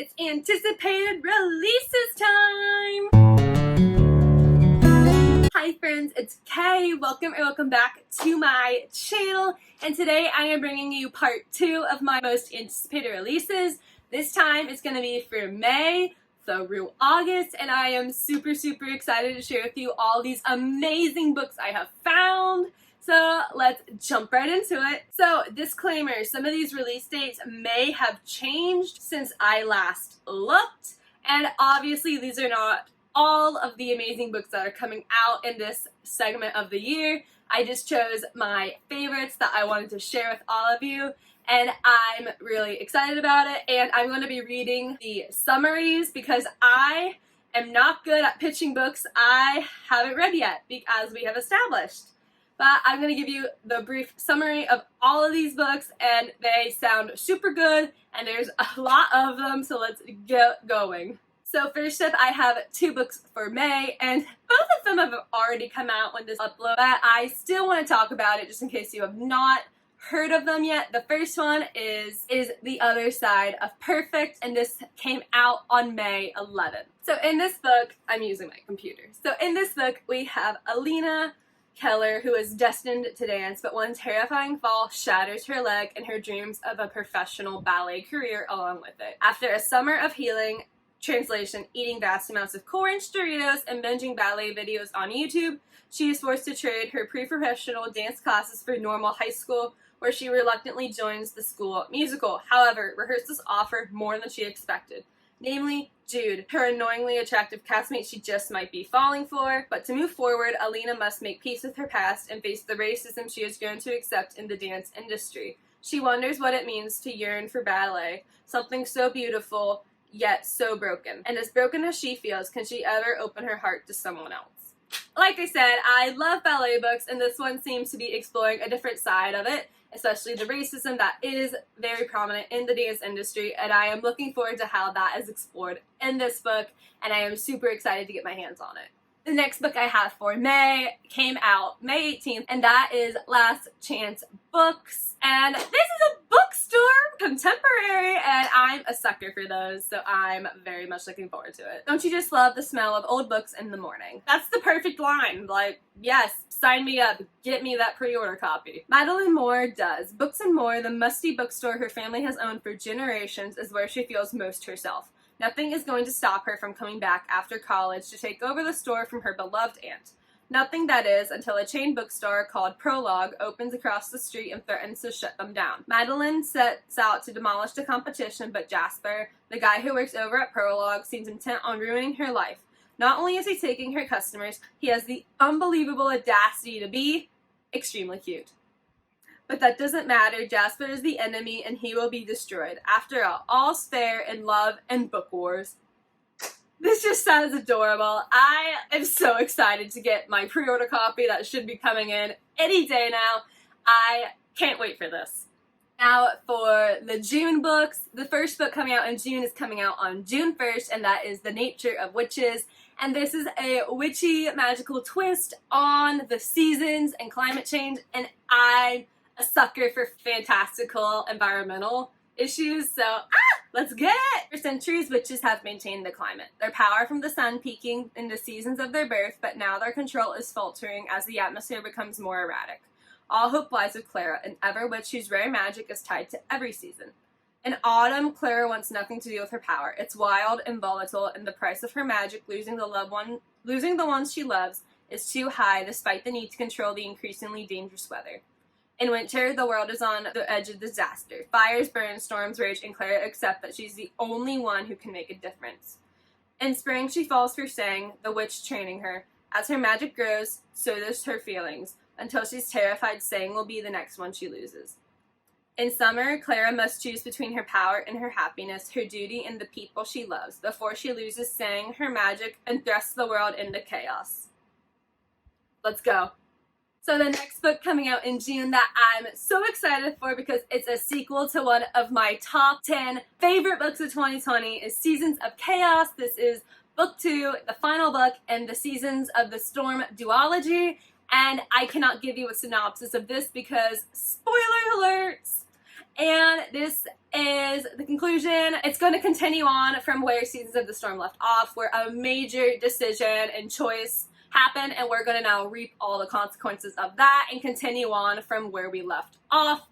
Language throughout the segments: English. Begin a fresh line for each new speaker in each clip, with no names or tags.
It's anticipated releases time! Hi friends, it's Kay. Welcome back to my channel. And today I am bringing you part 2 of my most anticipated releases. This time it's going to be for May through August, and I am super excited to share with you all these amazing books I have found. So let's jump right into it. So disclaimer, some of these release dates may have changed since I last looked, and obviously these are not all of the amazing books that are coming out in this segment of the year. I just chose my favorites that I wanted to share with all of you, and I'm really excited about it. And I'm going to be reading the summaries because I am not good at pitching books I haven't read yet, as we have established. But I'm going to give you the brief summary of all of these books, and they sound super good, and there's a lot of them, so let's get going. So first up, I have 2 books for May, and both of them have already come out when this upload, but I still want to talk about it just in case you have not heard of them yet. The first one is The Other Side of Perfect, and this came out on May 11th. So in this book, I'm using my computer. So in this book, we have Alina Keller, who is destined to dance, but one terrifying fall shatters her leg and her dreams of a professional ballet career along with it. After a summer of healing, translation, eating vast amounts of Cool Ranch Doritos and binging ballet videos on YouTube, she is forced to trade her pre-professional dance classes for normal high school, where she reluctantly joins the school musical. However, rehearsals offer more than she expected, namely Jude, her annoyingly attractive castmate she just might be falling for. But to move forward, Alina must make peace with her past and face the racism she has grown to accept in the dance industry. She wonders what it means to yearn for ballet, something so beautiful, yet so broken. And as broken as she feels, can she ever open her heart to someone else? Like I said, I love ballet books, and this one seems to be exploring a different side of it, especially the racism that is very prominent in the dance industry, and I am looking forward to how that is explored in this book, and I am super excited to get my hands on it. The next book I have for May came out May 18th, and that is Last Chance Books, and this is a bookstore contemporary, and I'm a sucker for those, so I'm very much looking forward to it. Don't you just love the smell of old books in the morning? That's the perfect line. Like, yes, sign me up, get me that pre-order copy. Madeline Moore does. Books and More, the musty bookstore her family has owned for generations, is where she feels most herself. Nothing is going to stop her from coming back after college to take over the store from her beloved aunt. Nothing, that is, until a chain bookstore called Prologue opens across the street and threatens to shut them down. Madeline sets out to demolish the competition, but Jasper, the guy who works over at Prologue, seems intent on ruining her life. Not only is he taking her customers, he has the unbelievable audacity to be extremely cute. But that doesn't matter. Jasper is the enemy, and he will be destroyed. After all, all's fair in love and book wars. This just sounds adorable. I am so excited to get my pre-order copy that should be coming in any day now. I can't wait for this. Now for the June books, the first book coming out in June is coming out on June 1st, and that is The Nature of Witches. And this is a witchy magical twist on the seasons and climate change, and I'm a sucker for fantastical environmental issues, so let's get it! For centuries, witches have maintained the climate, their power from the sun peaking in the seasons of their birth, but now their control is faltering as the atmosphere becomes more erratic. All hope lies with Clara, an ever-witch whose rare magic is tied to every season. In autumn, Clara wants nothing to do with her power. It's wild and volatile, and the price of her magic, losing the ones she loves, is too high despite the need to control the increasingly dangerous weather. In winter, the world is on the edge of disaster. Fires burn, storms rage, and Clara accepts that she's the only one who can make a difference. In spring, she falls for Sang, the witch training her. As her magic grows, so does her feelings, until she's terrified Sang will be the next one she loses. In summer, Clara must choose between her power and her happiness, her duty and the people she loves, before she loses Sang, her magic, and thrusts the world into chaos. Let's go. So the next book coming out in June that I'm so excited for because it's a sequel to one of my top 10 favorite books of 2020 is Seasons of Chaos. This is book 2, the final book in the Seasons of the Storm duology, and I cannot give you a synopsis of this because, spoiler alerts, And this is the conclusion. It's going to continue on from where Seasons of the Storm left off, where a major decision and choice happened, and we're going to now reap all the consequences of that and continue on from where we left off.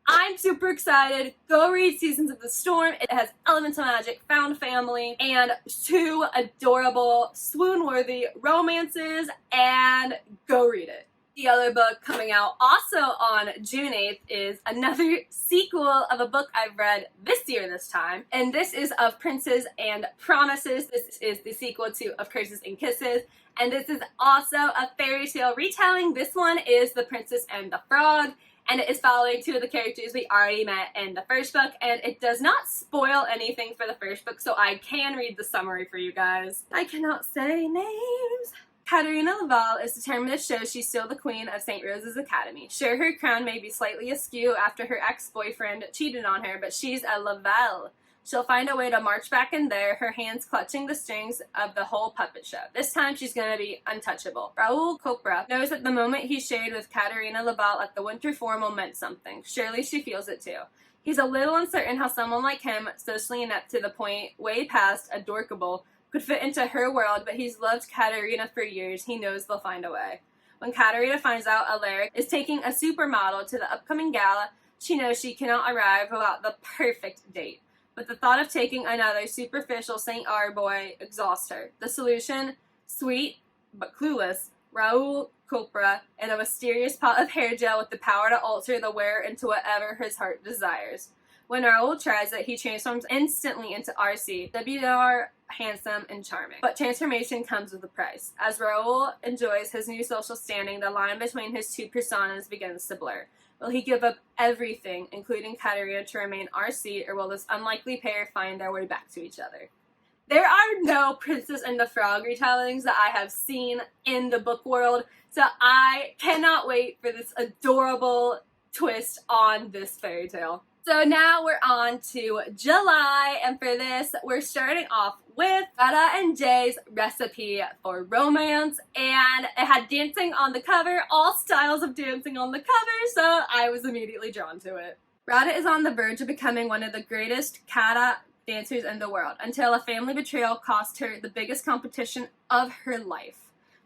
I'm super excited. Go read Seasons of the Storm. It has elemental magic, found family, and 2 adorable, swoon-worthy romances, and go read it. The other book coming out also on June 8th is another sequel of a book I've read this year this time, and this is Of Princes and Promises. This is the sequel to Of Curses and Kisses, and this is also a fairy tale retelling. This one is The Princess and the Frog, and it is following 2 of the characters we already met in the first book, and it does not spoil anything for the first book, so I can read the summary for you guys. I cannot say names. Katerina Laval is determined to show she's still the queen of St. Rose's Academy. Sure, her crown may be slightly askew after her ex-boyfriend cheated on her, but she's a Laval. She'll find a way to march back in there, her hands clutching the strings of the whole puppet show. This time she's going to be untouchable. Raoul Copra knows that the moment he shared with Katerina Laval at the winter formal meant something. Surely she feels it too. He's a little uncertain how someone like him, socially inept to the point way past adorkable, could fit into her world, but he's loved Katerina for years. He knows they'll find a way. When Katerina finds out Alaric is taking a supermodel to the upcoming gala, she knows she cannot arrive without the perfect date. But the thought of taking another superficial St. R boy exhausts her. The solution? Sweet, but clueless, Raoul Copra and a mysterious pot of hair gel with the power to alter the wearer into whatever his heart desires. When Raoul tries it, he transforms instantly into RC, WR, handsome, and charming. But transformation comes with a price. As Raoul enjoys his new social standing, the line between his 2 personas begins to blur. Will he give up everything, including Katerina, to remain RC, or will this unlikely pair find their way back to each other? There are no Princess and the Frog retellings that I have seen in the book world, so I cannot wait for this adorable twist on this fairy tale. So now we're on to July, and for this, we're starting off with Rada and Jay's Recipe for Romance, and it had dancing on the cover, all styles of dancing on the cover, so I was immediately drawn to it. Rada is on the verge of becoming one of the greatest kata dancers in the world, until a family betrayal cost her the biggest competition of her life.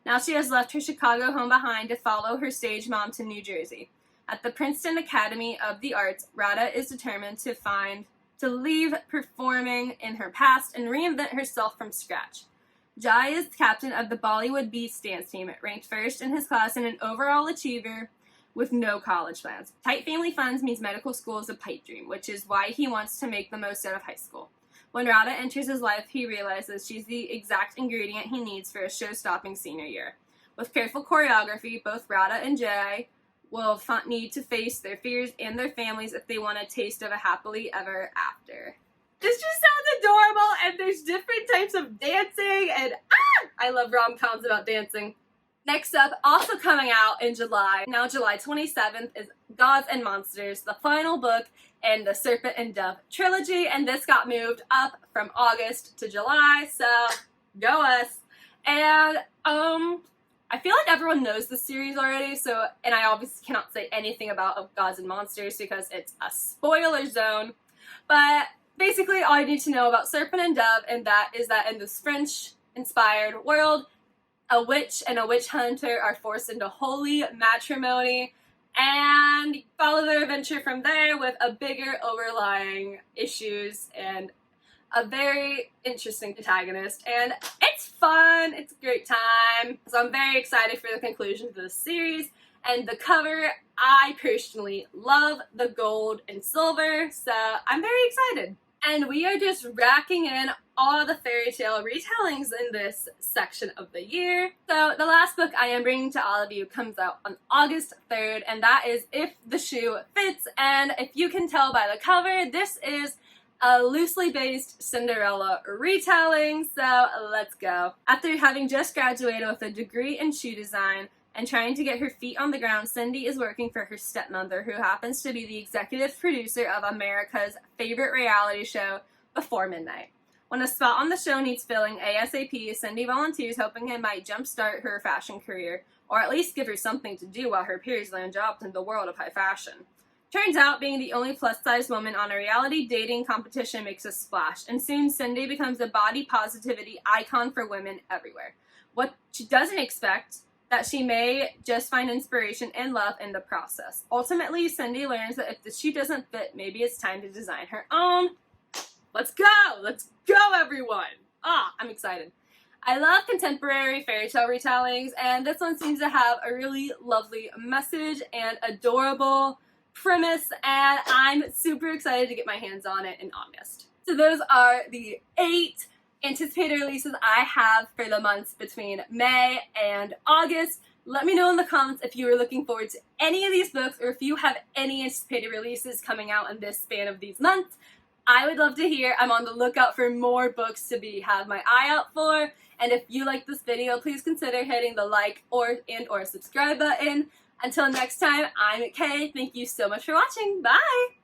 Now she has left her Chicago home behind to follow her stage mom to New Jersey. At the Princeton Academy of the Arts, Rada is determined to leave performing in her past and reinvent herself from scratch. Jai is captain of the Bollywood Beast dance team, ranked first in his class and an overall achiever with no college plans. Tight family funds means medical school is a pipe dream, which is why he wants to make the most out of high school. When Rada enters his life, he realizes she's the exact ingredient he needs for a show-stopping senior year. With careful choreography, both Rada and Jai will need to face their fears and their families if they want a taste of a happily ever after. This just sounds adorable, and there's different types of dancing, and I love rom-coms about dancing. Next up, also coming out in July, now July 27th, is Gods and Monsters, the final book in the Serpent and Dove trilogy, and this got moved up from August to July, so go us. And, I feel like everyone knows this series already, and I obviously cannot say anything about Gods and Monsters because it's a spoiler zone, but basically all you need to know about Serpent and Dove, and that is that in this French-inspired world, a witch and a witch hunter are forced into holy matrimony, and follow their adventure from there with a bigger overlying issues and a very interesting protagonist, and it's fun, it's a great time, so I'm very excited for the conclusion to this series, and the cover, I personally love the gold and silver, so I'm very excited. And we are just racking in all the fairy tale retellings in this section of the year. So the last book I am bringing to all of you comes out on August 3rd, and that is If the Shoe Fits, and if you can tell by the cover, this is a loosely based Cinderella retelling, so let's go. After having just graduated with a degree in shoe design and trying to get her feet on the ground, Cindy is working for her stepmother, who happens to be the executive producer of America's favorite reality show, Before Midnight. When a spot on the show needs filling ASAP, Cindy volunteers, hoping it might jumpstart her fashion career, or at least give her something to do while her peers land jobs in the world of high fashion. Turns out being the only plus-size woman on a reality dating competition makes a splash, and soon Cindy becomes a body positivity icon for women everywhere. What she doesn't expect, that she may just find inspiration and love in the process. Ultimately, Cindy learns that if the shoe doesn't fit, maybe it's time to design her own. Let's go! Let's go, everyone! I'm excited. I love contemporary fairy tale retellings, and this one seems to have a really lovely message and adorable premise, and I'm super excited to get my hands on it in August. So those are the 8 anticipated releases I have for the months between May and August. Let me know in the comments if you are looking forward to any of these books or if you have any anticipated releases coming out in this span of these months. I would love to hear. I'm on the lookout for more books to have my eye out for. And if you like this video, please consider hitting the like or subscribe button. Until next time, I'm Kay. Thank you so much for watching. Bye!